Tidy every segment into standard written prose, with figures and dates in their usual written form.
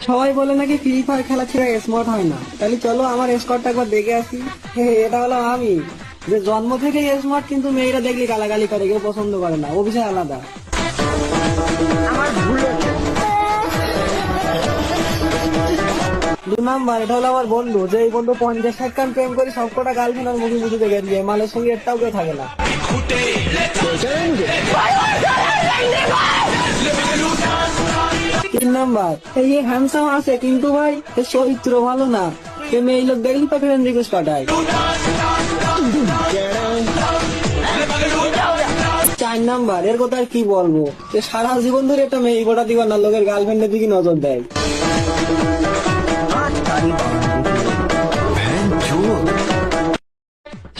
সবাই বলে নাকি ফ্রি ফায়ার খেলা ছেড়ে স্মার্ট হয় না, তাহলে চলো আমার স্কোরটা একবার দেখে আসি। এটা হলো আমি, যে জন্ম থেকেই স্মার্ট, কিন্তু মেয়েরা দেখলে গালাগালি করে, কেউ পছন্দ করে না, ও বিষয় আলাদা। আমার ভুল হচ্ছে। 2 নাম্বার, এটা হলো আমার বন্ধু, যে এই বন্ধু 50-60 কান প্রেম করে সবকটা গার্লফ্রেন্ড আর মুখে মুখে দেখে দিয়ে মালের সঙ্গে একটাও কেউ থাকে না। 3 নাম্বার, এই হ্যান্ডসাম আছে কিন্তু ভাই এর চরিত্র ভালো না, এ মেয়ে লোক দেখলি তো ফ্রেন্ড রিকোয়েস্ট পাঠায়। 4 নাম্বার, এর কথা আর কি বলবো, যে সারা জীবন ধরে একটা মেয়ে গোটা দিবার না লোকের গার্লফ্রেন্ডের দিকে নজর দেয়।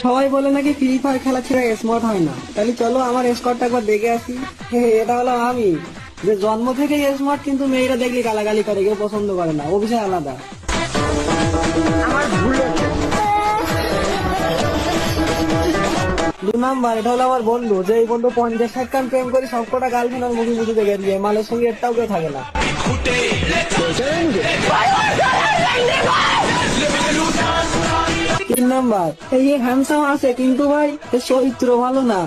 সবাই বলে নাকি ফ্রি ফায়ার খেলা ছেড়ে স্মার্ট হয় না, তাহলে চলো আমার স্কোরটা একবার দেখে আসি। এটা হলো আমি, যে জন্ম থেকেই স্মার্ট, কিন্তু মেয়েরা দেখলে গালাগালি করে, কেউ পছন্দ করে না, ও বিষয় আলাদা। আমার ভুল হচ্ছে। 2 নাম্বার, এটা হলো আমার বন্ধু, যে এই বন্ধু 50-60 কান প্রেম করে সবকটা গার্লফ্রেন্ড আর মুখে মুখে দেখে দিয়ে মালের সঙ্গে একটাও কেউ থাকে না। 3 নাম্বার, এই হ্যান্ডসাম আছে কিন্তু ভাই এর চরিত্র ভালো না,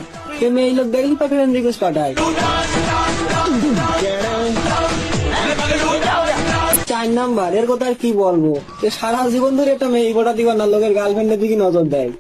এ মেয়ে লোক দেখলি তো ফ্রেন্ড রিকোয়েস্ট পাঠায়। 4 নাম্বার, এর কথা আর কি বলবো, যে সারা জীবন ধরে একটা মেয়ে গোটা দিবার না লোকের গার্লফ্রেন্ডের দিকে নজর দেয়।